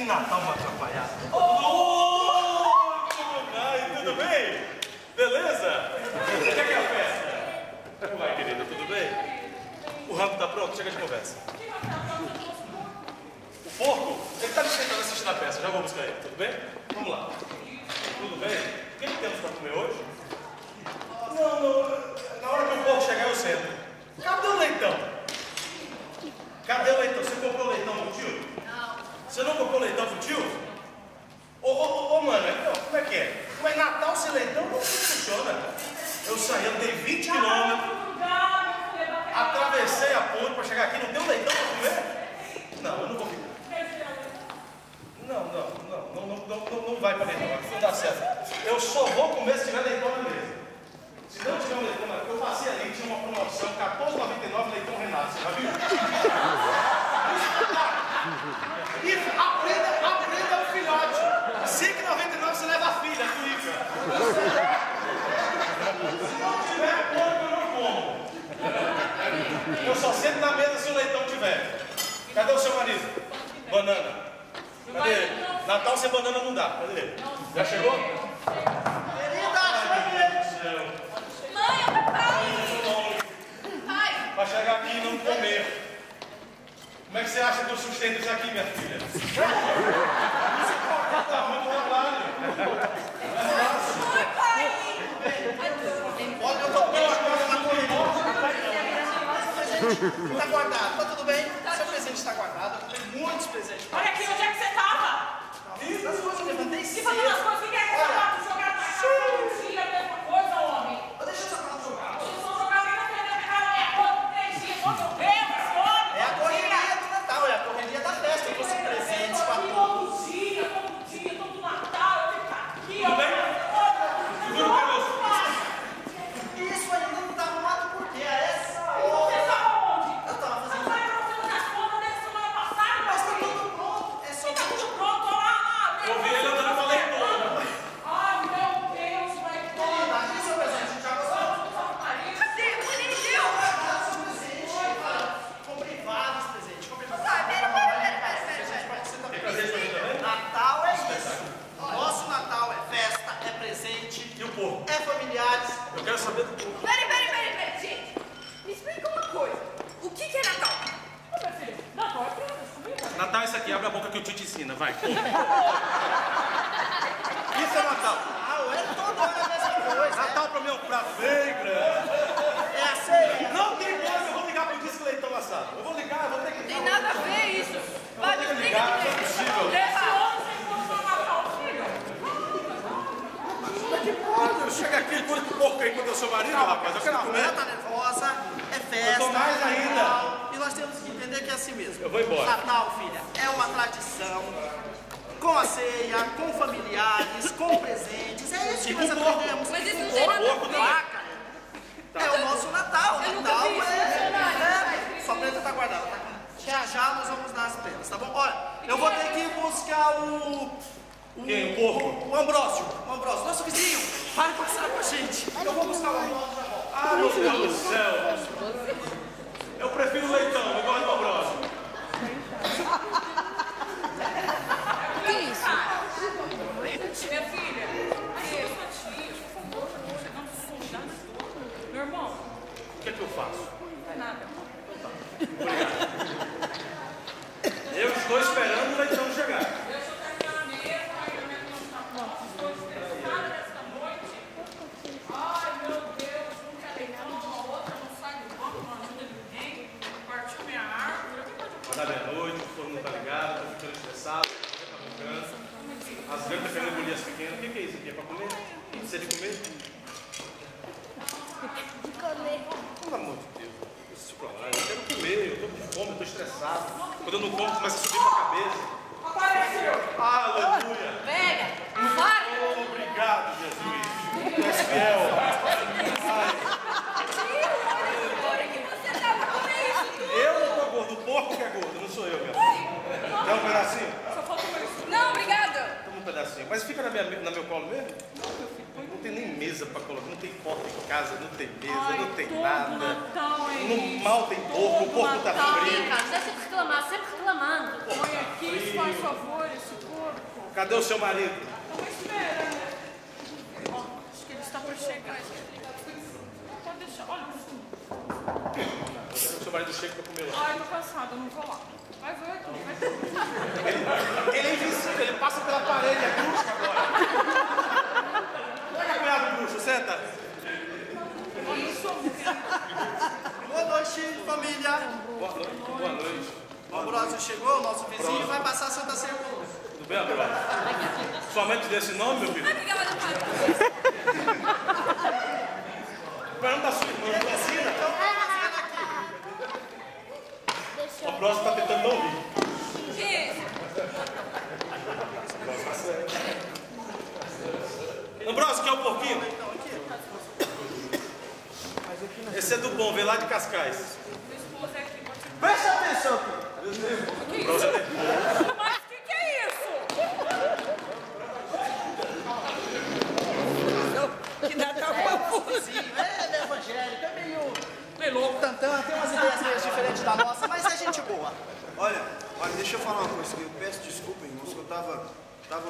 Que Natal vai atrapalhar. Ai, tudo bem? Beleza? O que é a festa? Como vai, querida? Tudo bem? O ramo tá pronto? Chega de conversa. O porco? Ele tá me tentando assistir na peça. Já vou buscar ele. Tudo bem? Vamos lá. Tudo bem? O que temos pra comer hoje? Não. Na hora que o porco chegar, eu sento. Cadê o leitão? Cadê o leitão? Você comprou leitão pro tio? Não. Você não comprou leitão pro tio? Ô, mano, então, como é que é? Mas Natal sem leitão não funciona. Eu saí, andei 20 quilômetros, atravessei a ponte pra chegar aqui, não deu leitão pra comer? Não, eu não vou ficar. Não vai pra leitão, não dá certo. Eu só vou comer se tiver leitão na mesa. Se não tiver um leitão na mesa, eu passei ali, tinha uma promoção, R$14,99 leitão Renato, você já viu? E aprenda o filhote. R$5,99 você leva a filha, tu rica. Se não tiver porco, eu não como. Eu só sento na mesa se o leitão tiver. Cadê o seu marido? Banana. Cadê ele? Natal sem banana não dá. Cadê ele? Já chegou? Querida, Mãe, é papai. Pai. Pra chegar aqui e não comer. Como é que você acha que eu sustento isso aqui, minha filha? Tá muito trabalho. Oi, pai. olha, eu tô comendo uma coisa na corrida. Tá guardado, tá tudo bem? Seu presente está guardado. Eu comprei muitos presentes. Olha aqui, onde é que você tava? As coisas eu levantei Se fazendo as cedo. coisas, que é que você tava jogando na casa do filho, a mesma coisa, homem? Deixa eu só falar jogar. Vocês vão jogar ali na frente da casa, é quanto 3 dias, quanto tempo, esse homem? É a correria do Natal, é a correria da festa. Eu trouxe presentes pra todos. Todo dia, todo Natal, eu tenho que estar aqui, ó. Tudo bem? Segura o caroço. Isso ainda não tá arrumado porque a essa Você hora. estava onde? Eu tava Você fazendo. vai pra fazer as contas desde semana passada, Mas tá meu filho? tudo pronto. É só Tá tudo pronto, ó lá, Eu vi ele andando com a leitora. ai, meu Deus, vai ter. Aqui seu presente, já gostou? Cadê? Você nem me deu. Comprei vários presentes. Comprei Tá, presente pera. pra você Tem também. presente pra mim também? Natal é isso. Nosso Natal é festa, é presente, E o porco? é familiares. Eu quero saber do porco. Peraí, gente. Me explica uma coisa. O que é Natal? Ô, meu filho, Natal é criança. Natal é isso aqui, abre a boca que eu te ensino, vai. Isso é Natal. Natal é toda hora a mesma coisa. Natal pra mim é um prato bem grande. É a ceia. Não tem coisa, eu vou ligar pro disco leitão assado. Eu vou ligar, eu vou ter que Tem nada a ver isso. Vai, me ter que explica ligar, não é direito. possível. Esse homem sem condição Natal, filho. Como é que pode? Eu chego aqui e põe porco aí quando eu sou marido, rapaz. Eu quero Ela comer. tá nervosa, é festa. Eu tô mais é ainda. Natal, e nós temos que entender que é assim mesmo. Eu vou embora. Natal, filha, é uma tradição. Com a ceia, com familiares, com presentes. É isso que E nós com porco. aprendemos. Mas isso Com não tem nada a porco ver. vaca. É o nosso Natal. Eu nunca Natal vi isso funcionar. Sua preta tá guardada, tá aqui. Já nós vamos dar as prendas, tá bom? Olha, eu vou ter que ir buscar Quem? O porco? o Ambrósio. O Ambrósio, nosso vizinho. Vai passar com a gente. Eu vou buscar o Ambrósio já volto. Ah, meu Deus do céu. Eu prefiro leitão, eu gosto do Ambrosio. Que isso? Minha filha, por favor, não se convidar. Meu irmão, O que é que eu faço? não é nada. Eu estou esperando o leitão chegar. Deixa eu terminar a mesa, aí eu meto no sapato. Estou estressada nessa noite. Ai, meu Deus, um quer leitão, a outra não sai do banco, não ajuda ninguém. Partiu minha árvore. Vai dar meia-noite, o forno não tá ligado, tô ficando estressado, tá brincando. As grandes querendo engolir as pequenas. O que é isso aqui? É pra comer? Precisa de comer? Pelo amor de Deus, deixa pra lá. Eu quero comer, eu tô com fome, eu tô estressado. Quando eu não como, começa a subir pra cabeça. Apareceu. Aleluia! Pega, vai. Oh, obrigado, Jesus. Tu és fiel. Ai, Você tava comendo isso tudo. eu não tô gordo, o porco que é gordo, não sou eu, minha filha. Quer um pedacinho? Só falta mais. Não, obrigada. Toma um pedacinho. Mas fica no meu colo mesmo? Não tem nem mesa mesa para colocar, não tem porta em casa, não tem mesa, Ai, não tem todo nada. Natal é No isso. mal tem porco, o porco tá Natal. frio. Cara, deixa de reclamar, sempre reclamando. Põe aqui, faz favor, esse porco. Cadê o seu marido? Estamos esperando. Ó, acho que ele está por chegar. Pode deixar, olha o fundo. O seu marido chega para comer lá. Ai, tô cansada, eu não vou lá. Vai ver aqui, vai ver. Ele é invisível, ele passa pela parede, é bruxo agora. Pega cunhado bruxo, senta. Olha o som. Boa noite, família. Boa noite. O Ambrósio chegou, nosso vizinho, vai passar a Santa Ceia conosco. Tudo bem, Ambrósio? Sua mãe te deu esse nome, meu filho? Ai, obrigada, pai. O nome da sua irmã, Então, fazendo aqui. o Ambrósio está tentando não rir. Que isso? Ambrósio, quer o porquinho? Esse é do bom, vem lá de Cascais. Minha esposa é aqui, pode ser. Presta atenção aqui. Ambrósio é Mas o que é isso? Que Natal confusinho. É evangélico, é meio louco, tantã, tem umas ideias meio diferentes da nossa, mas é gente boa. Olha, deixa eu falar uma coisa, eu peço desculpa, irmãos, que eu tava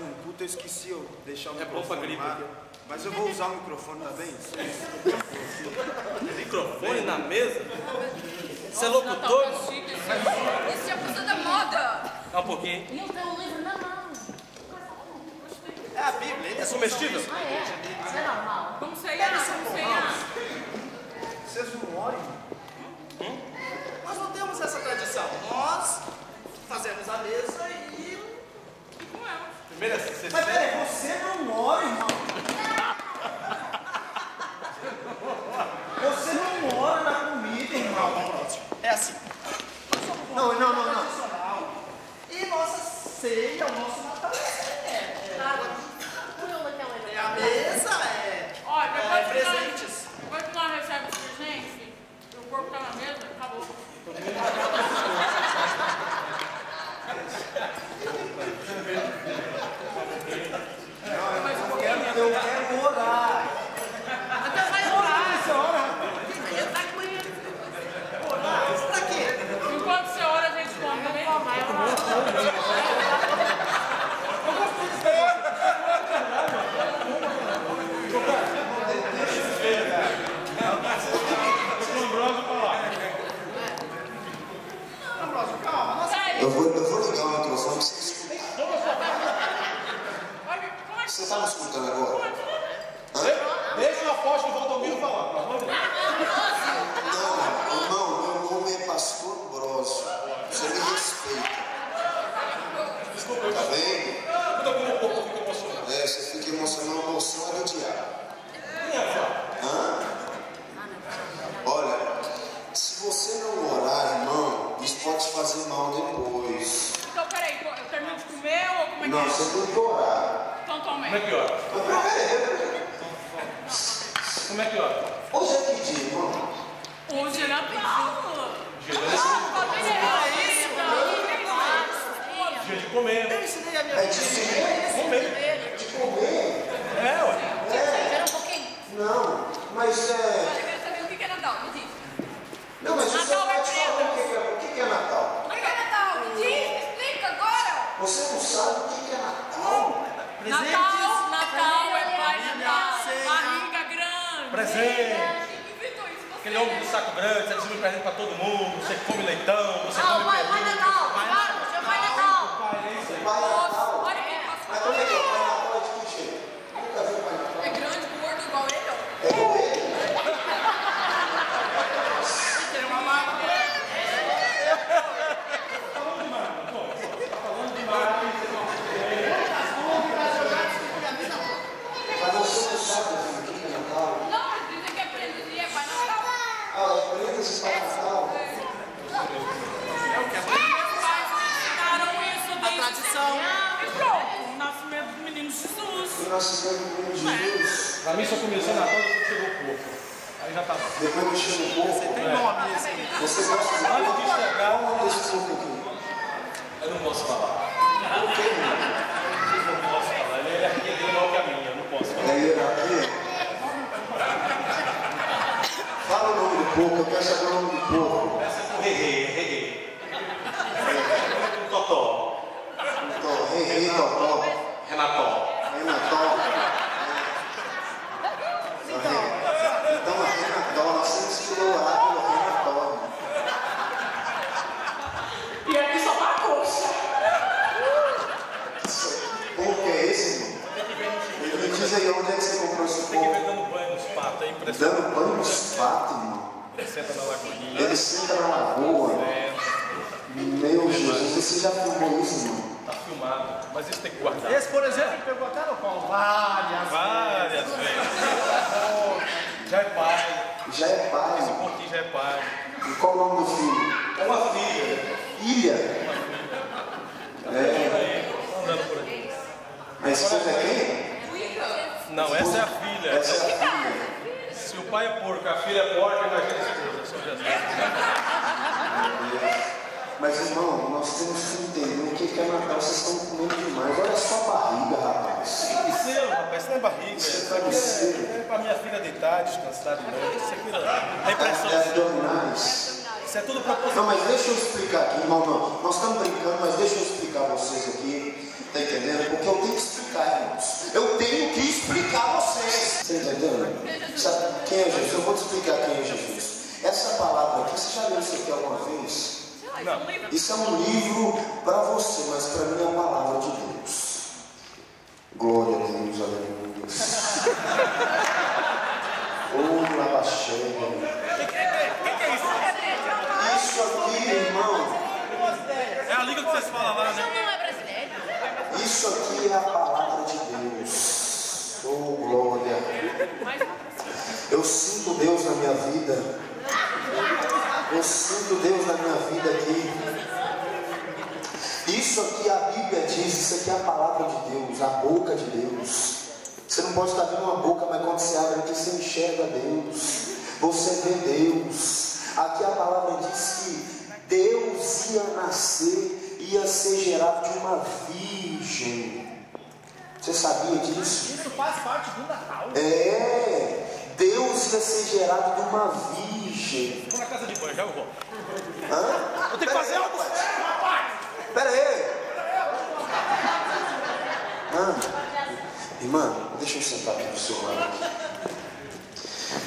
num culto, eu esqueci eu deixar o É bom pra microfone gripe lá, aqui. mas eu vou usar o microfone, tá bem? microfone na mesa? Você é locutor? Isso é coisa da moda. Dá um pouquinho. E ele tem um livro na mão. É a Bíblia, É eles comestível? Ah, é? Isso é normal. Vamos ceiar, vamos ceiar. Vocês não orem? Nós não temos essa tradição. Nós fazemos a mesa e... Primeiro é você. Mas peraí, você não ora, irmão. Você não ora na comida, irmão. É assim. Não. Tradicional. E nossa ceia, o nosso Natal é a mesa, Olha, é presentes. depois que nós recebemos os presentes, o corpo tá na mesa, acabou. Eu quero orar. Até vai orar. Você ora? Orar? Pra quê? Enquanto você ora, a gente come também. Ambrósio, calma. Nossa, Sério. Eu vou ligar o microfone pra você escutar. Como é que Você tá me escutando agora? Deixa o apóstolo Valdomiro falar, pelo amor de Deus. Não, irmão, meu nome é Pastor Brósio. Você me respeita. Tá bem? Escuta como o povo fica emocionado. Você fica emocionado, a emoção é do diabo. Hã? Olha, se você não orar, irmão, isso pode te fazer mal depois. Então, peraí, eu termino de comer ou como é que Não, é? você tem que orar. Então, tome. Como é que ora? Como é que ora? Hoje é que dia, irmão? Hoje é Natal. Dia de comer. eu ensinei a minha É filha. de Comer. de comer? É, ué. Espera um pouquinho. Não, mas Eu quero saber o que é Natal, me diz. Não, mas você Natal é pode falar o que é Natal. O que é Natal? Me diz, me explica agora. Você não sabe o que é Natal? Natal é Pai Natal, barriga grande. Presente. Quem inventou isso? Você. Aquele homem do saco grande, você distribui presente pra todo mundo, você come leitão, você Ah, come o Pai peru. Natal. Claro, seu Pai Natal. Pai Natal. Olha quem Mas passou. como é que é o Pai Natal de que jeito? Nunca vi o Pai Natal. É grande, gordo, igual ele, ó. É igual ele? Tem uma máquina. Mas você não sabe o que é Natal? Não, mas dizem que é presente, é Pai Natal. Ah, aprenda esse Pai Natal. Ensinaram isso desde tradição. sempre. E pronto, o nascimento do menino Jesus. O nascimento do menino Jesus. Pra mim só começou Natal depois que chegou o corpo. Aí já tá bom. Depois que chega o povo, Tem nome esse aqui. você gosta de Antes de chegar, qual nome desse povo aqui? eu não posso falar. Por quê, irmão? Eu não posso falar. Ele é maior que a minha, eu não posso falar. É hierarquia? Renató. Renató. Renató. Então, a Renató, nós temos que orar pelo Renató. E aqui só tá a coxa. Como que é esse, irmão? Me diz aí onde é que você comprou esse Tem que ver povo? dando banho nos patos, é impressionante. Dando banho nos patos, irmão. Ele senta na lagoinha. Ele senta na lagoa. Meu Jesus, você já filmou isso, irmão? Tá filmado, mas isso tem que guardar. Esse, por exemplo, pegou até no colo Várias vezes. Já é pai. Já é pai. Esse pontinho já é pai. E qual o nome do filho? É uma filha. Ilha. É. Andando por aí. A esposa é quem? Não, essa é a filha. Essa é a filha. Se o pai é porco, a filha é porca, imagina a esposa. São Jesus. Mas, irmão, nós temos que entender o que é Natal. Vocês estão comendo demais. Olha só a barriga, rapaz. Travesseiro, rapaz, isso não é barriga. Isso é Isso aqui travesseiro. é pra minha filha deitar, descansar de noite. Isso aqui é impressão. É abdominais. Isso é tudo proposital. Não, mas deixa eu explicar aqui, irmão. Não. Nós estamos brincando, mas deixa eu explicar a vocês aqui. Tá entendendo? Porque eu tenho que explicar, irmãos. Eu tenho que explicar a vocês. Você entendendo? Sabe quem é Jesus? Eu vou te explicar quem é Jesus. Essa palavra aqui, você já leu isso aqui alguma vez? Não. Isso é um livro para você, mas para mim é a palavra de Deus. Glória a Deus, aleluia. Oh, Labaxéia. Isso aqui, irmão, É a língua que vocês falam lá, né? Não é brasileiro. isso aqui é a palavra de Deus. Oh, glória. Eu sinto Deus na minha vida. Eu sinto Deus na minha vida aqui. Isso aqui a Bíblia diz, isso aqui é a palavra de Deus, a boca de Deus. Você não pode estar vendo uma boca, mas quando você abre aqui, você enxerga Deus. Você vê Deus. Aqui a palavra diz que Deus ia nascer, ia ser gerado de uma virgem. Você sabia disso? Isso faz parte do Natal. É, Deus ia ser gerado de uma virgem. Vou na casa de banho, já eu vou. Hã? Eu tenho que fazer algo sério, rapaz! Pera aí. Irmã, deixa eu sentar aqui do seu lado.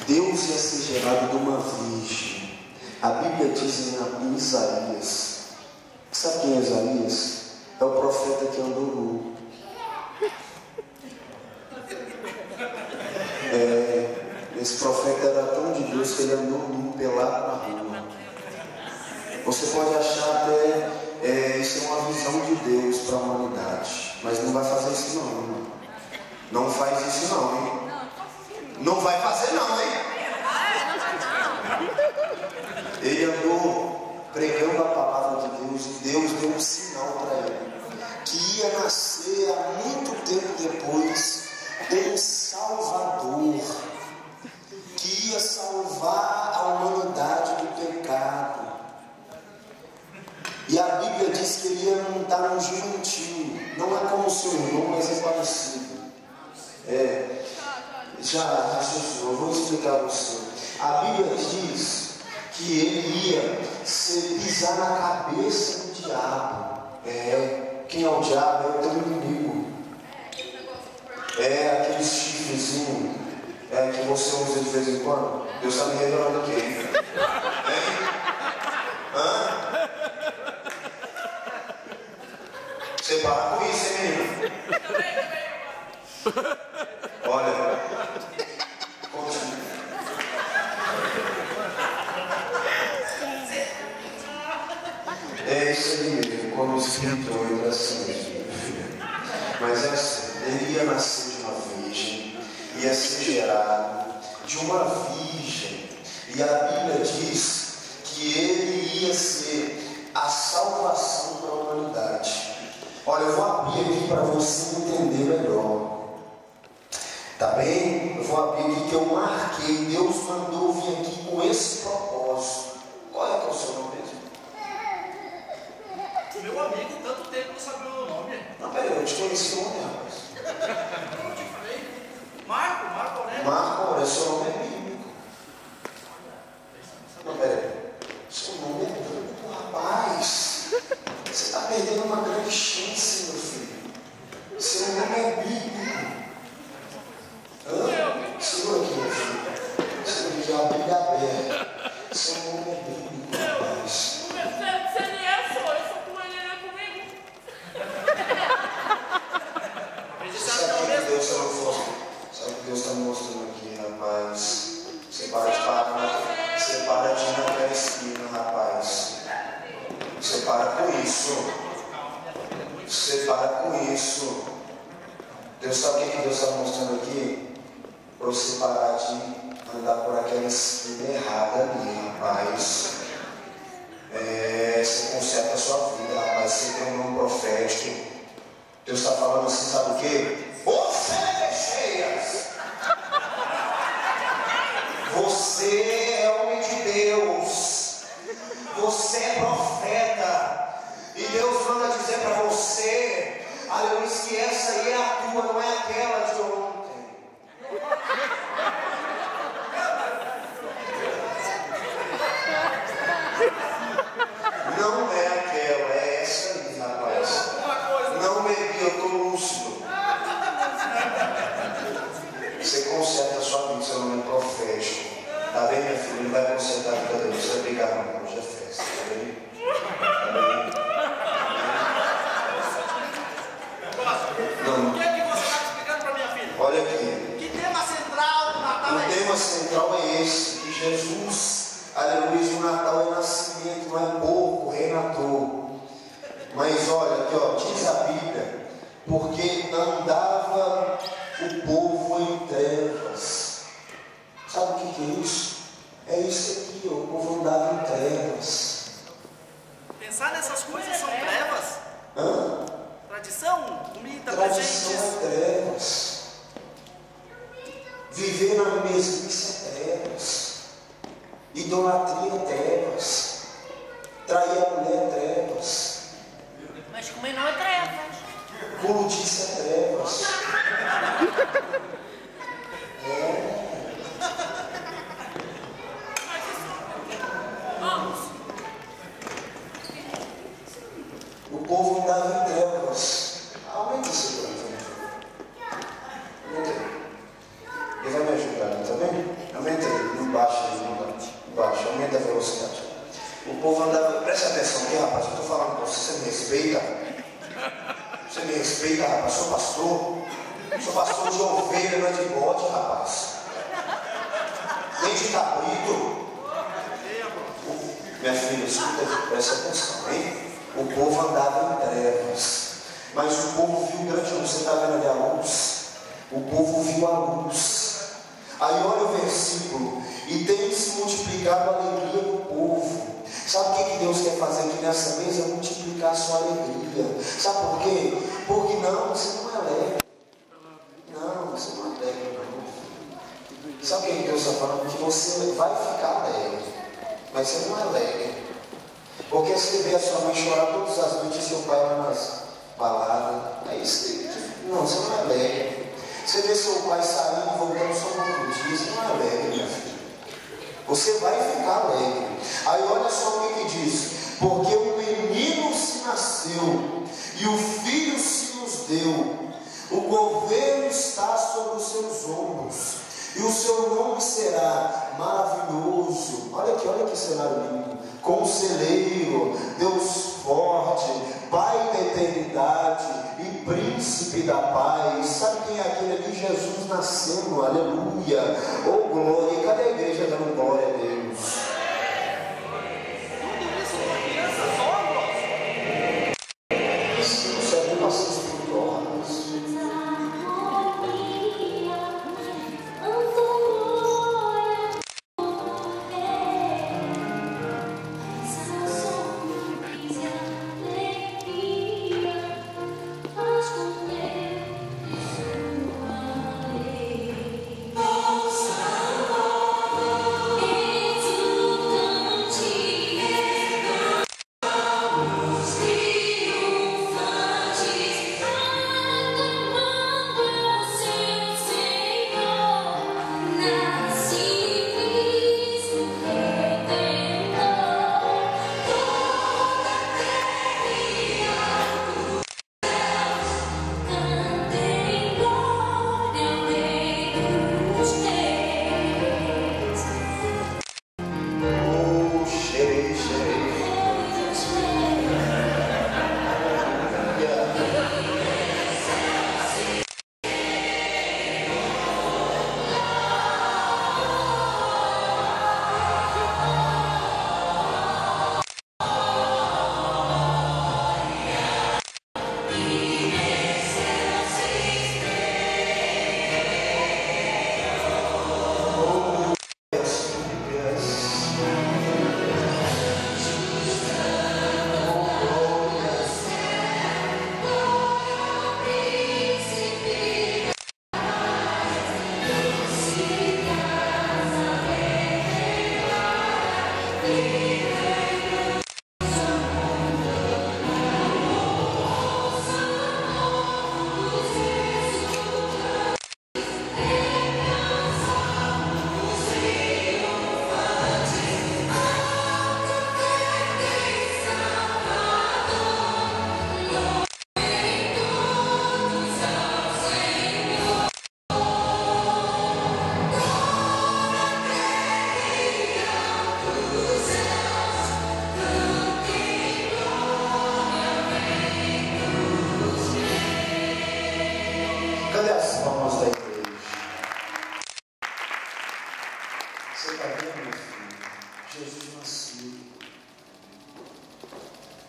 Deus ia ser gerado de uma virgem. A Bíblia diz em Isaías. Sabe quem é Isaías? É o profeta que andou nu. Esse profeta era tão de Deus que ele andou nu, pelado na rua. Você pode achar até isso é uma visão de Deus para a humanidade, mas não vai fazer isso não, irmão. Não faz isso não, hein? Não vai fazer não, hein? Ele andou pregando a palavra de Deus e Deus deu um sinal para ele que ia nascer há muito tempo depois um Salvador que ia salvar a humanidade do pecado. E a Bíblia diz que ele ia montar um jumentinho. Não é como o seu irmão, mas é parecido. Já raciocinou, eu vou explicar a você. A Bíblia diz que ele ia pisar na cabeça do diabo. Quem é o diabo? É o teu inimigo. É aquele chifrezinho que você usa de vez em quando. Deus está me revelando aqui, hein? Você para com isso, hein, menina? Olha, continua. É isso aí mesmo, quando o Espírito entra assim mesmo. Mas é assim, ele ia nascer de uma virgem, ia ser gerado de uma virgem. E a Bíblia diz que ele ia ser a salvação para a humanidade. Olha, eu vou abrir aqui para você entender melhor. Tá bem? Eu vou abrir aqui que eu marquei. Deus mandou vir aqui com esse propósito. Qual é que é o seu nome mesmo? Meu amigo, tanto tempo não sabia o meu nome. Não, peraí, eu te conheci ontem, rapaz. Marco Aurélio. Marco Aurélio, seu nome é bíblico. Não, peraí. Seu nome é bíblico, rapaz. Você está perdendo uma grande chance, meu filho. Você para com isso. Você para com isso. Deus sabe o que Deus está mostrando aqui? Para você parar de andar por aquela esquina errada ali, rapaz. Você conserta a sua vida, rapaz. Você tem um nome profético. Deus está falando assim, sabe o quê? Você é cheias. Você é homem de Deus. Você é profeta. E Deus manda dizer para você, aleluia, que essa aí é a tua, não é aquela de ontem. Não é aquela, é essa aí, rapaz. Não bebi, eu estou lúcido. Você conserta a sua vida, seu nome é profético. Tá bem, minha filha? Ele vai consertar a vida dele. Você vai brigar, não. Hoje é festa. Tá bem? Tá bem? Não. O que é que você está explicando para minha filha? Olha aqui. Que tema central do Natal é O esse? tema central é esse. Que Jesus, aleluia, o Natal é nascimento, não é porco, reinator. Mas olha aqui, ó, diz a Bíblia, porque andava o povo em trevas. Sabe o que é isso? É isso aqui, ó, o povo andava em trevas. Pensar nessas coisas são trevas? Hã? Tradição, comida, Tradição presentes. é trevas. Viver na mesmice é trevas. Idolatria é trevas. Trair a mulher é trevas. Mas comer não é trevas. Coludice é trevas. O povo andava em trevas. Aumenta esse plano. Aumenta aí. Ele vai me ajudar, tá vendo? Aumenta aí, não baixa aí, não baixa. Aumenta a velocidade. O povo andava. Presta atenção aqui, rapaz. Eu estou falando com você, você me respeita. Você me respeita, rapaz. Sou pastor. Sou pastor de ovelha, não é de bode, rapaz. Nem de cabrito. Minha filha, escuta, presta atenção, hein? O povo andava em trevas, mas o povo viu grande luz. Você está vendo ali a luz? O povo viu a luz. Aí olha o versículo: e tem se multiplicado a alegria do povo. Sabe o que Deus quer fazer aqui nessa mesa? É multiplicar a sua alegria. Sabe por quê? Porque não, você não é alegre. Não, você não é alegre, não. Sabe o que Deus está falando? Que você vai ficar alegre, mas você não é alegre. Porque você vê a sua mãe chorar todas as noites e seu pai lá nas baladas. É isso. Não, você não é alegre. Você vê seu pai saindo e voltando só no outro dia. Você não é alegre, minha filha. Você vai ficar alegre. Aí olha só o que diz: porque o menino se nasceu e o filho se nos deu. O governo está sobre os seus ombros e o seu nome será maravilhoso. Olha que cenário lindo. Conselheiro, Deus forte, Pai da eternidade e Príncipe da paz. Sabe quem é aquele ali? Jesus nascendo, aleluia. Oh glória, cadê a igreja dando glória a Deus? Tudo isso para criança só, Ambrosio? Isso é educação espiritual, rapaz. Ouça,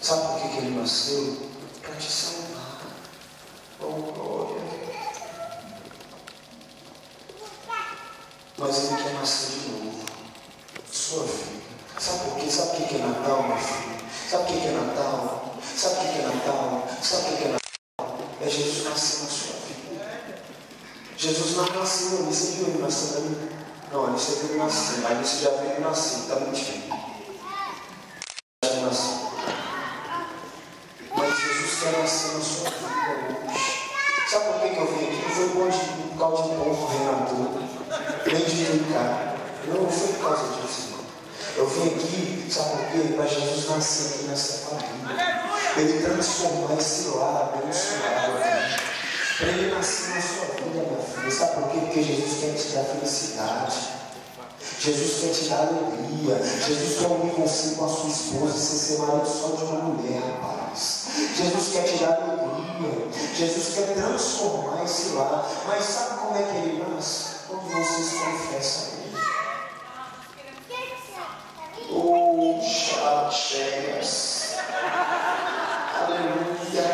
Sabe por que ele nasceu? Para te salvar. Oh, glória. Mas ele quer nascer de novo. Sua filha. Sabe por quê? Sabe o que é Natal, meu filho? Sabe o que é Natal? Sabe o que é Natal? Sabe o que é Natal? É Jesus nascer na sua vida. Jesus não nasceu ali. Você viu ele nascendo ali? Não, ali você viu ele nascer. Aí você já viu ele nascer. Está mentindo. Já nasceu. Mas Jesus quer nascer na sua vida hoje. Sabe por que eu vim aqui? Não foi por causa de porco, Renato. Nem de brincar. Não foi por causa disso, não. Eu vim aqui, sabe por quê? Para Jesus nascer aqui nessa família. Ele transformar esse lar abençoado aqui. Para ele nascer na sua vida, minha filha. Sabe por quê? Porque Jesus quer te dar felicidade. Jesus quer te dar alegria. Jesus quer unir você com a sua esposa e ser marido só de uma mulher, rapaz. Jesus quer te dar alegria. Jesus quer transformar esse lar. Mas sabe como é que ele nasce? Quando vocês confessam a ele. Oh, cheias. Aleluia.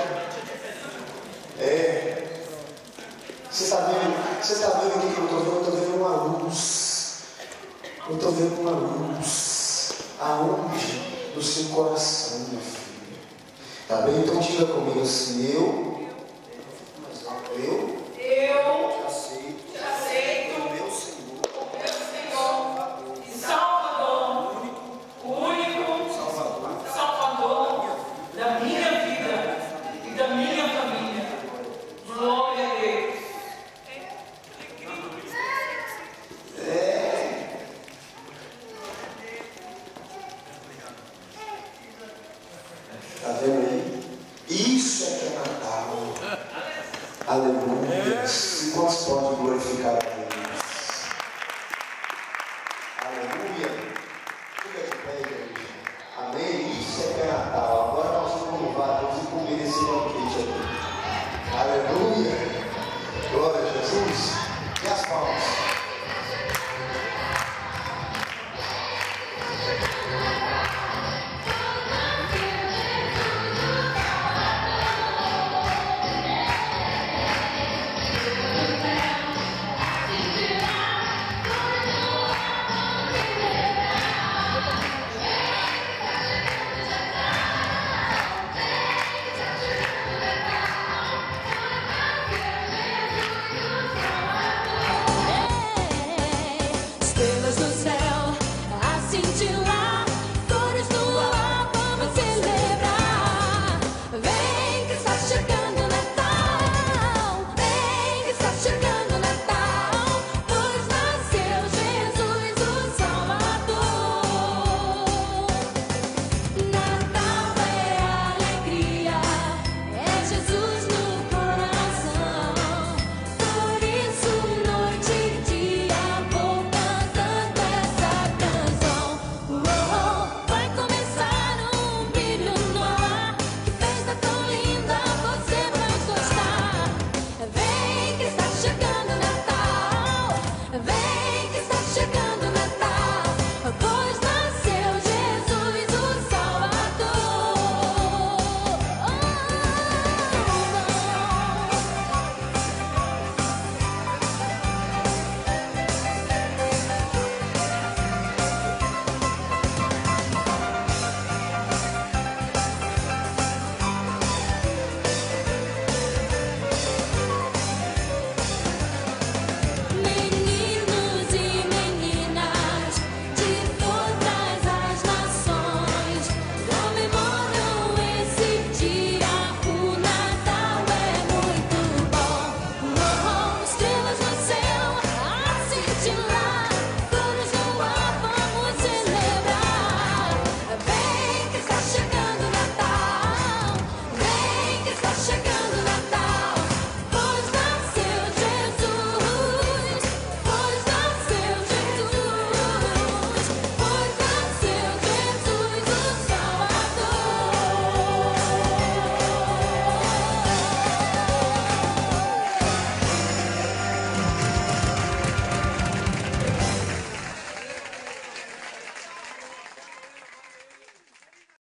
Você está vendo o que eu estou vendo? Eu estou vendo uma luz. Eu estou vendo uma luz. Aonde? No seu coração, minha filha. Tá bem? Então diga comigo assim, eu aceito o meu Senhor e Salvador, o único Salvador da minha vida e da minha família. Glória a Deus. Tá vendo aí? Isso é que é Natal. Aleluia. E quantos podem glorificar